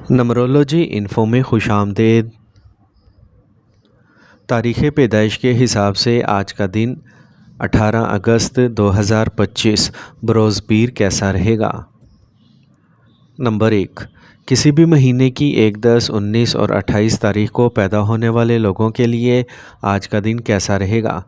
نمرولوجی info میں خوش آمدید۔ تاریخ پیدائش کے حساب سے آج کا دن 18 اگست 2025 بروز پیر کیسا رہے گا؟ نمبر 1، کسی بھی مہینے کی 1، 10، 19 اور 28 تاریخ کو پیدا ہونے والے لوگوں کے لیے آج کا دن کیسا رہے گا؟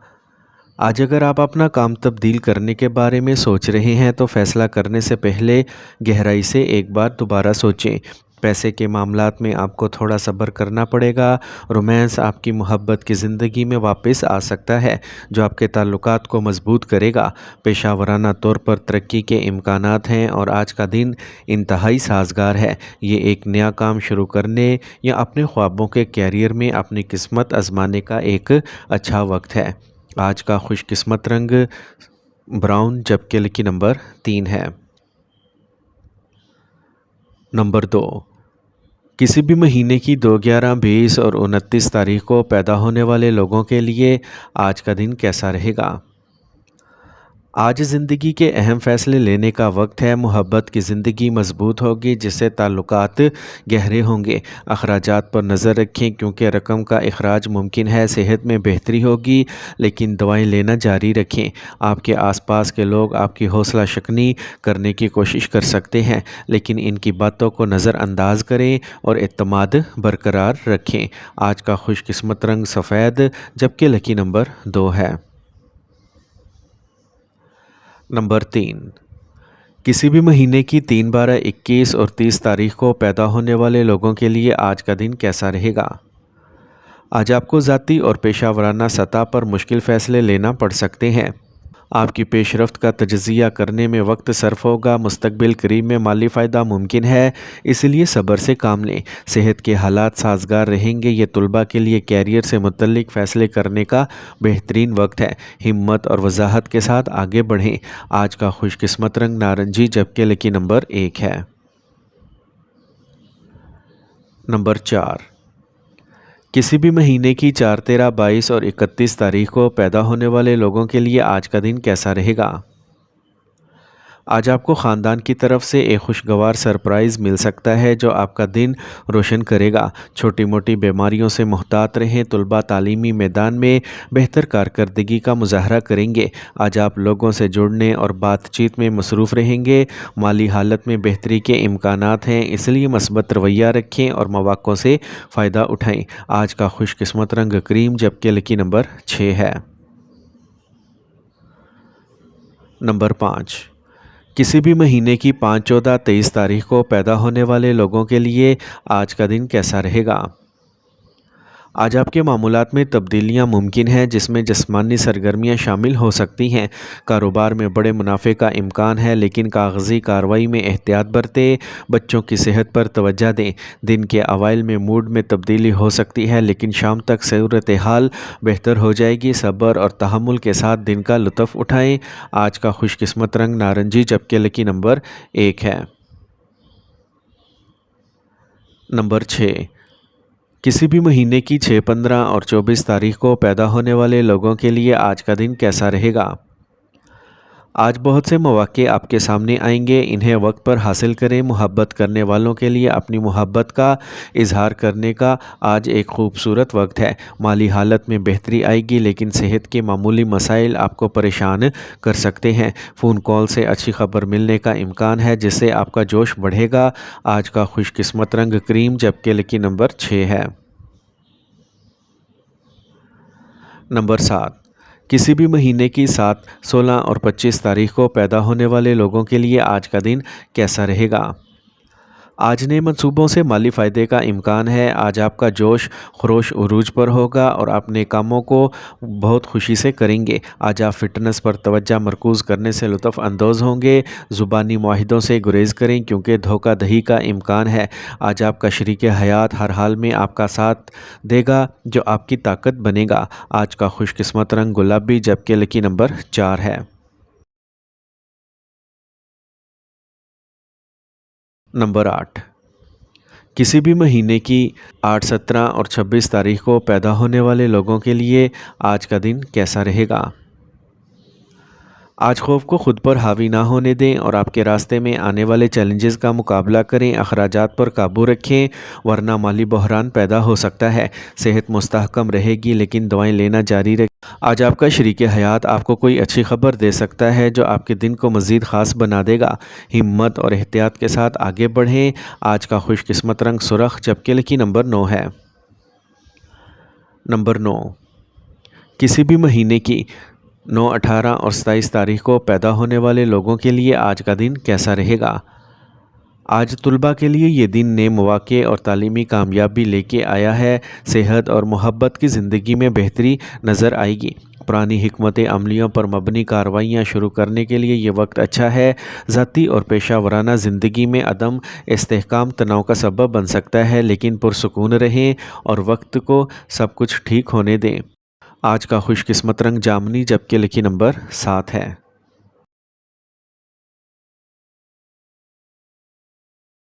آج اگر آپ اپنا کام تبدیل کرنے کے بارے میں سوچ رہے ہیں تو فیصلہ کرنے سے پہلے گہرائی سے ایک بار دوبارہ سوچیں۔ پیسے کے معاملات میں آپ کو تھوڑا صبر کرنا پڑے گا۔ رومانس آپ کی محبت کی زندگی میں واپس آ سکتا ہے جو آپ کے تعلقات کو مضبوط کرے گا۔ پیشہ ورانہ طور پر ترقی کے امکانات ہیں اور آج کا دن انتہائی سازگار ہے۔ یہ ایک نیا کام شروع کرنے یا اپنے خوابوں کے کیریئر میں اپنی قسمت آزمانے کا ایک اچھا وقت ہے۔ آج کا خوش قسمت رنگ براؤن جبکہ لکی نمبر 3 ہے۔ نمبر 2، کسی بھی مہینے کی 2، 11، 20 اور 29 تاریخ کو پیدا ہونے والے لوگوں کے لیے آج کا دن کیسا رہے گا؟ آج زندگی کے اہم فیصلے لینے کا وقت ہے۔ محبت کی زندگی مضبوط ہوگی جس سے تعلقات گہرے ہوں گے۔ اخراجات پر نظر رکھیں کیونکہ رقم کا اخراج ممکن ہے۔ صحت میں بہتری ہوگی لیکن دوائیں لینا جاری رکھیں۔ آپ کے آس پاس کے لوگ آپ کی حوصلہ شکنی کرنے کی کوشش کر سکتے ہیں لیکن ان کی باتوں کو نظر انداز کریں اور اعتماد برقرار رکھیں۔ آج کا خوش قسمت رنگ سفید جبکہ لکی نمبر 2 ہے۔ نمبر 3، کسی بھی مہینے کی 3، 12، 21 اور 30 تاریخ کو پیدا ہونے والے لوگوں کے لیے آج کا دن کیسا رہے گا؟ آج آپ کو ذاتی اور پیشہ ورانہ سطح پر مشکل فیصلے لینا پڑ سکتے ہیں۔ آپ کی پیش رفت کا تجزیہ کرنے میں وقت صرف ہوگا۔ مستقبل قریب میں مالی فائدہ ممکن ہے اس لیے صبر سے کام لیں۔ صحت کے حالات سازگار رہیں گے۔ یہ طلباء کے لیے کیریئر سے متعلق فیصلے کرنے کا بہترین وقت ہے۔ ہمت اور وضاحت کے ساتھ آگے بڑھیں۔ آج کا خوش قسمت رنگ نارنجی جبکہ لکی نمبر 1 ہے۔ نمبر 4، کسی بھی مہینے کی 4، 13، 22 اور 31 تاریخ کو پیدا ہونے والے لوگوں کے لیے آج کا دن کیسا رہے گا؟ آج آپ کو خاندان کی طرف سے ایک خوشگوار سرپرائز مل سکتا ہے جو آپ کا دن روشن کرے گا۔ چھوٹی موٹی بیماریوں سے محتاط رہیں۔ طلباء تعلیمی میدان میں بہتر کارکردگی کا مظاہرہ کریں گے۔ آج آپ لوگوں سے جڑنے اور بات چیت میں مصروف رہیں گے۔ مالی حالت میں بہتری کے امکانات ہیں اس لیے مثبت رویہ رکھیں اور مواقع سے فائدہ اٹھائیں۔ آج کا خوش قسمت رنگ کریم جبکہ لکی نمبر 6 ہے۔ نمبر 5، کسی بھی مہینے کی 5، 14، 23 تاریخ کو پیدا ہونے والے لوگوں کے لیے آج کا دن کیسا رہے گا؟ آج آپ کے معمولات میں تبدیلیاں ممکن ہیں جس میں جسمانی سرگرمیاں شامل ہو سکتی ہیں۔ کاروبار میں بڑے منافع کا امکان ہے لیکن کاغذی کارروائی میں احتیاط برتیں۔ بچوں کی صحت پر توجہ دیں۔ دن کے اوائل میں موڈ میں تبدیلی ہو سکتی ہے لیکن شام تک صورتحال بہتر ہو جائے گی۔ صبر اور تحمل کے ساتھ دن کا لطف اٹھائیں۔ آج کا خوش قسمت رنگ نارنجی جبکہ لکی نمبر 1 ہے۔ نمبر 6، کسی بھی مہینے کی 6، 15 اور 24 تاریخ کو پیدا ہونے والے لوگوں کے لیے آج کا دن کیسا رہے گا؟ آج بہت سے مواقع آپ کے سامنے آئیں گے، انہیں وقت پر حاصل کریں۔ محبت کرنے والوں کے لیے اپنی محبت کا اظہار کرنے کا آج ایک خوبصورت وقت ہے۔ مالی حالت میں بہتری آئے گی لیکن صحت کے معمولی مسائل آپ کو پریشان کر سکتے ہیں۔ فون کال سے اچھی خبر ملنے کا امکان ہے جس سے آپ کا جوش بڑھے گا۔ آج کا خوش قسمت رنگ کریم جبکہ لکی نمبر 6 ہے۔ نمبر 7، کسی بھی مہینے کی 7، 16 اور 25 تاریخ کو پیدا ہونے والے لوگوں کے لیے آج کا دن کیسا رہے گا؟ آج نئے منصوبوں سے مالی فائدے کا امکان ہے۔ آج آپ کا جوش خروش عروج پر ہوگا اور اپنے کاموں کو بہت خوشی سے کریں گے۔ آج آپ فٹنس پر توجہ مرکوز کرنے سے لطف اندوز ہوں گے۔ زبانی معاہدوں سے گریز کریں کیونکہ دھوکہ دہی کا امکان ہے۔ آج آپ کا شریک حیات ہر حال میں آپ کا ساتھ دے گا جو آپ کی طاقت بنے گا۔ آج کا خوش قسمت رنگ گلابی جبکہ لکی نمبر 4 ہے۔ نمبر 8، کسی بھی مہینے کی 8، 17 اور 26 تاریخ کو پیدا ہونے والے لوگوں کے لیے آج کا دن کیسا رہے گا؟ آج خوف کو خود پر حاوی نہ ہونے دیں اور آپ کے راستے میں آنے والے چیلنجز کا مقابلہ کریں۔ اخراجات پر قابو رکھیں ورنہ مالی بحران پیدا ہو سکتا ہے۔ صحت مستحکم رہے گی لیکن دعائیں لینا جاری رکھیں۔ آج آپ کا شریک حیات آپ کو کوئی اچھی خبر دے سکتا ہے جو آپ کے دن کو مزید خاص بنا دے گا۔ ہمت اور احتیاط کے ساتھ آگے بڑھیں۔ آج کا خوش قسمت رنگ سرخ جبکہ لکی نمبر 9 ہے۔ نمبر 9، کسی بھی مہینے کی 9، 18 اور 27 تاریخ کو پیدا ہونے والے لوگوں کے لیے آج کا دن کیسا رہے گا؟ آج طلباء کے لیے یہ دن نئے مواقع اور تعلیمی کامیابی لے کے آیا ہے۔ صحت اور محبت کی زندگی میں بہتری نظر آئے گی۔ پرانی حکمت عملیوں پر مبنی کارروائیاں شروع کرنے کے لیے یہ وقت اچھا ہے۔ ذاتی اور پیشہ ورانہ زندگی میں عدم استحکام تناؤ کا سبب بن سکتا ہے، لیکن پرسکون رہیں اور وقت کو سب کچھ ٹھیک ہونے دیں۔ آج کا خوش قسمت رنگ جامنی جبکہ لکی نمبر 7 ہے۔